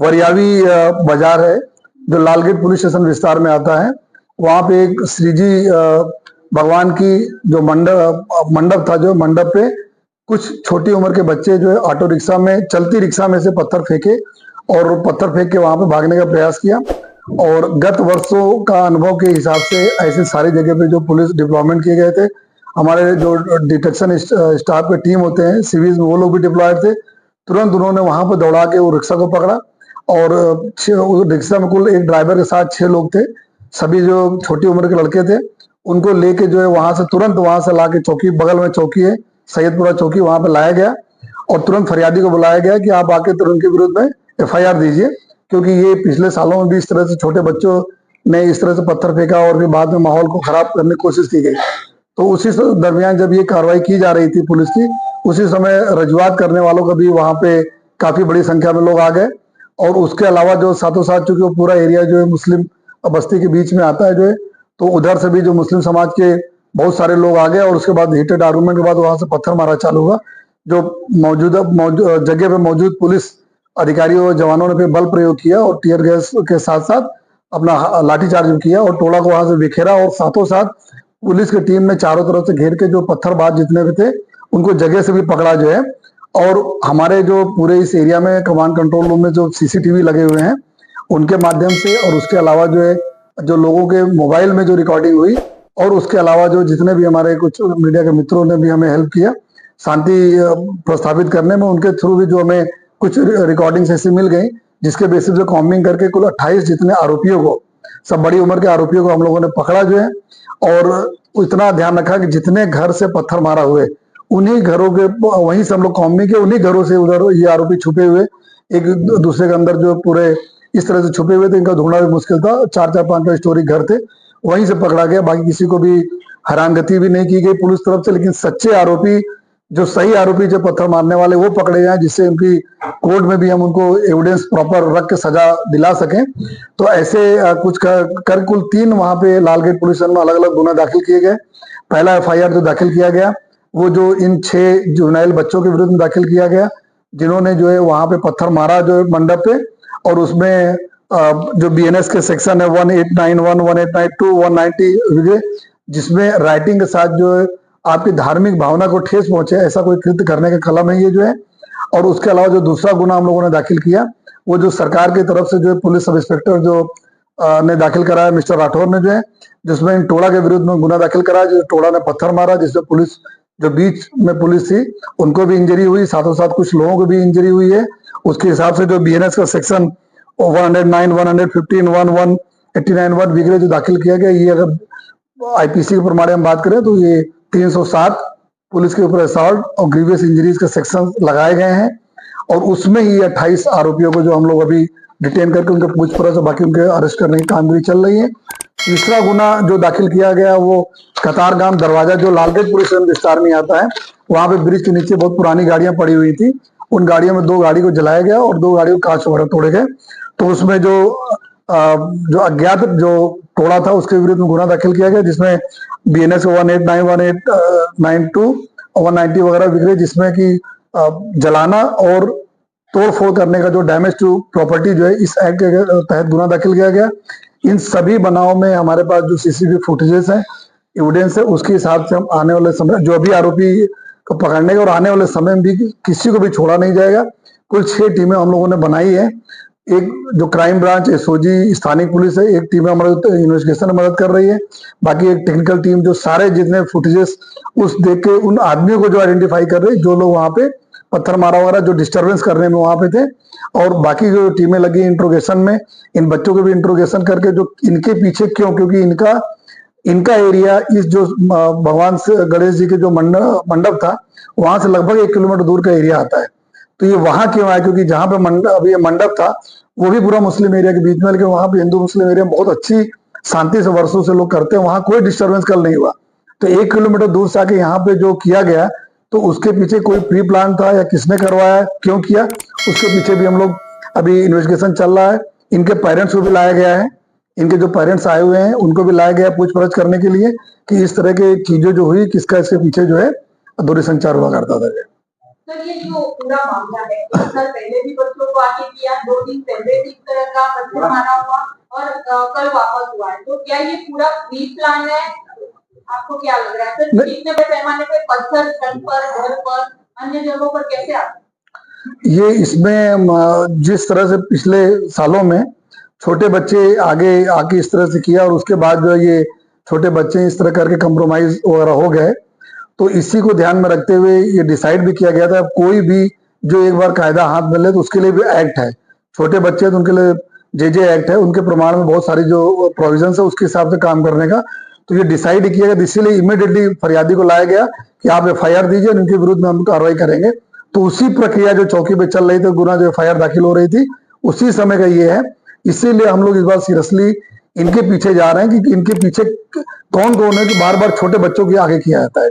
वरियावी बाजार है जो लालगेट पुलिस स्टेशन विस्तार में आता है। वहां पे एक श्रीजी भगवान की जो मंडप था, जो मंडप पे कुछ छोटी उम्र के बच्चे जो है ऑटो रिक्शा में, चलती रिक्शा में से पत्थर फेंके और पत्थर फेंक के वहां पे भागने का प्रयास किया। और गत वर्षों का अनुभव के हिसाब से ऐसे सारी जगह पे जो पुलिस डिप्लॉयमेंट किए गए थे, हमारे जो डिटेक्शन स्टाफ के टीम होते हैं सिविल में, वो लोग भी डिप्लॉयड थे। तुरंत उन्होंने वहां पर दौड़ा के वो रिक्शा को पकड़ा और रिक्शा में कुल एक ड्राइवर के साथ 6 लोग थे, सभी जो छोटी उम्र के लड़के थे। उनको लेके जो है वहां से तुरंत वहां से लाके चौकी, बगल में चौकी है सैयदपुरा चौकी, वहां पे लाया गया और तुरंत फरियादी को बुलाया गया कि आप आके तुरंत के विरुद्ध में FIR दीजिए, क्योंकि ये पिछले सालों में भी इस तरह से छोटे बच्चों ने इस तरह से पत्थर फेंका और फिर बाद में माहौल को खराब करने की कोशिश की गई। तो उसी दरमियान जब ये कार्रवाई की जा रही थी पुलिस की, उसी समय रजुआत करने वालों का भी वहां पे काफी बड़ी संख्या में लोग आ गए। और उसके अलावा जो साथों साथ, चूंकि वो पूरा एरिया जो है मुस्लिम बस्ती के बीच में आता है जो है, तो उधर से भी जो मुस्लिम समाज के बहुत सारे लोग आ गए और उसके बाद हीटेड आर्गूमेंट के बाद वहां से पत्थर मारा चालू हुआ। जो मौजूदा जगह पे मौजूद पुलिस अधिकारियों और जवानों ने फिर बल प्रयोग किया और टीयर गैस के साथ साथ अपना लाठीचार्ज किया और टोला को वहां से बिखेरा। और साथों साथ पुलिस की टीम ने चारों तरफ से घेर के जो पत्थरबाज जितने भी थे उनको जगह से भी पकड़ा जो है। और हमारे जो पूरे इस एरिया में कमांड कंट्रोल रूम में जो CCTV लगे हुए हैं उनके माध्यम से, और उसके अलावा जो है जो लोगों के मोबाइल में जो रिकॉर्डिंग हुई, और उसके अलावा जो जितने भी हमारे कुछ मीडिया के मित्रों ने भी हमें हेल्प किया शांति प्रस्थापित करने में, उनके थ्रू भी जो हमें कुछ रिकॉर्डिंग्स ऐसी मिल गई जिसके बेसिस पे कॉम्बिंग करके कुल 28 जितने आरोपियों को, सब बड़ी उम्र के आरोपियों को हम लोगों ने पकड़ा जो है। और इतना ध्यान रखा कि जितने घर से पत्थर मारा हुए उन्हीं घरों के, वहीं से हम लोग कॉम्बिंग के उन्हीं घरों से उधर ये आरोपी छुपे हुए एक दूसरे के अंदर जो पूरे इस तरह से छुपे हुए थे, इनका ढूंढना भी मुश्किल था। 4-4, 5-5 स्टोरी घर थे, वहीं से पकड़ा गया। बाकी किसी को भी हैरानगति भी नहीं की गई पुलिस तरफ से, लेकिन सच्चे आरोपी, जो सही आरोपी जो पत्थर मारने वाले, वो पकड़े जाए, जिससे उनकी कोर्ट में भी हम उनको एविडेंस प्रॉपर रख के सजा दिला सकें। तो ऐसे कुछ कर कुल 3 वहां पे लालगेट पुलिस स्टेशन में अलग अलग गुना दाखिल किए गए। पहला FIR जो दाखिल किया गया वो जो इन 6 जुवेनाइल बच्चों के विरुद्ध में दाखिल किया गया, जिन्होंने जो है वहां पे पत्थर मारा जो है मंडप पे। और उसमें जो BNS के सेक्शन है 1891, 1892, 190, जिसमें राइटिंग के साथ जो है आपकी धार्मिक भावना को ठेस पहुंचे ऐसा कोई कृत्य करने का कलम है ये जो है। और उसके अलावा जो दूसरा गुना हम लोगों ने दाखिल किया वो जो सरकार की तरफ से जो पुलिस सब इंस्पेक्टर जो ने दाखिल कराया, मिस्टर राठौर ने जो है, जिसमें इन टोला के विरुद्ध में गुना दाखिल कराया, जो टोला ने पत्थर मारा, जिसमें पुलिस जो बीच में पुलिस थी उनको भी इंजरी हुई, साथों साथ कुछ लोगों को भी इंजरी हुई है। उसके हिसाब से जो BNS का सेक्शन 109, 115, 189 वगैरह जो दाखिल किया गया, ये अगर IPC के प्रमाण हम बात करें तो ये 307 पुलिस के ऊपर असॉल्ट और ग्रीवियस इंजरीज के सेक्शन लगाए गए हैं। और उसमें ही 28 आरोपियों को जो हम लोग अभी डिटेन करके उनके पूछपरछ और बाकी उनके अरेस्ट करने की कामगिरी चल रही है। तीसरा गुना जो दाखिल किया गया वो कतारगाम दरवाजा जो लालगेट पुलिस स्टेशन विस्तार में आता है, वहां पे ब्रिज के नीचे बहुत पुरानी गाड़ियां पड़ी हुई थी। उन गाड़ियों में 2 गाड़ी को जलाया गया और 2 गाड़ियों को कांच वगैरह तोड़े गए। तो उसमें जो अज्ञात जो टोला था उसके विरुद्ध में गुना दाखिल किया गया, जिसमें BNS 189, 1892 और 190 वगैरह वगैरह, जिसमें कि जलाना और तोड़फोड़ करने का जो डैमेज टू प्रॉपर्टी जो है इस एक्ट के तहत गुना दाखिल किया गया। इन सभी बनावों में हमारे पास जो CCTV फुटेजेस है, एविडेंस है, उसके हिसाब से हम आने वाले समय जो भी आरोपी को पकड़ने का और आने वाले समय में भी किसी को भी छोड़ा नहीं जाएगा। कुल 6 टीमें हम लोगों ने बनाई है। एक जो क्राइम ब्रांच SOG स्थानीय पुलिस है, एक टीम हमारे इन्वेस्टिगेशन में मदद कर रही है, बाकी एक टेक्निकल टीम जो सारे जितने फुटेजेस उस देख के उन आदमियों को जो आइडेंटिफाई कर रही है, जो लोग वहां पे पत्थर मारा वगैरह जो डिस्टर्बेंस करने में वहां पे थे। और बाकी जो टीमें लगी इंट्रोगेशन में, इन बच्चों को भी इंट्रोगेशन करके जो इनके पीछे क्यों, क्योंकि इनका एरिया इस जो भगवान से गणेश जी के जो मंडप था वहां से लगभग 1 किलोमीटर दूर का एरिया आता है। तो ये वहां क्यों आया, क्योंकि जहां पे अभी ये मंडप था वो भी पूरा मुस्लिम एरिया के बीच में, लेकिन वहां पे हिंदू मुस्लिम एरिया बहुत अच्छी शांति से वर्षों से लोग करते हैं, वहां कोई डिस्टर्बेंस कल नहीं हुआ। तो 1 किलोमीटर दूर से आके यहाँ पे जो किया गया, तो उसके पीछे कोई प्री प्लान था या किसने करवाया, क्यों किया, उसके पीछे भी हम लोग अभी इन्वेस्टिगेशन चल रहा है। इनके पेरेंट्स को भी लाया गया है, इनके जो पेरेंट्स आए हुए हैं उनको भी लाया गया पूछपरछ करने के लिए कि इस तरह की चीजें जो हुई किसका इसके पीछे जो है दूरसंचार हुआ करता था। तो ये जो पूरा मामला है, एक साल पहले भी बच्चों को आगे किया, 2 दिन पहले भी इस तरह का पत्थर मारा हुआ और कल वापस हुआ है। तो क्या ये पूरा प्री प्लान है? आपको क्या लग रहा है सर? इतने बड़े पैमाने पे पत्थर सड़क पर, घर पर, अन्य जगहों पर कैसे आता है? ये इसमें जिस तरह से पिछले सालों में छोटे बच्चे आगे आके इस तरह से किया और उसके बाद जो ये छोटे बच्चे इस तरह करके कंप्रोमाइज वगैरह हो गए, तो इसी को ध्यान में रखते हुए ये डिसाइड भी किया गया था कोई भी जो एक बार कायदा हाथ में ले तो उसके लिए भी एक्ट है। छोटे बच्चे तो उनके लिए जे एक्ट है, उनके प्रमाण में बहुत सारी जो प्रोविजन है उसके हिसाब से काम करने का। तो ये डिसाइड किया गया, इसीलिए इमीडिएटली फरियादी को लाया गया कि आप FIR दीजिए, उनके विरुद्ध में हम कार्रवाई करेंगे। तो उसी प्रक्रिया जो चौकी पे चल रही थी, गुना जो FIR दाखिल हो रही थी, उसी समय का ये है। इसीलिए हम लोग इस बार सीरियसली इनके पीछे जा रहे हैं कि इनके पीछे कौन कौन है कि बार बार छोटे बच्चों के आगे किया जाता है।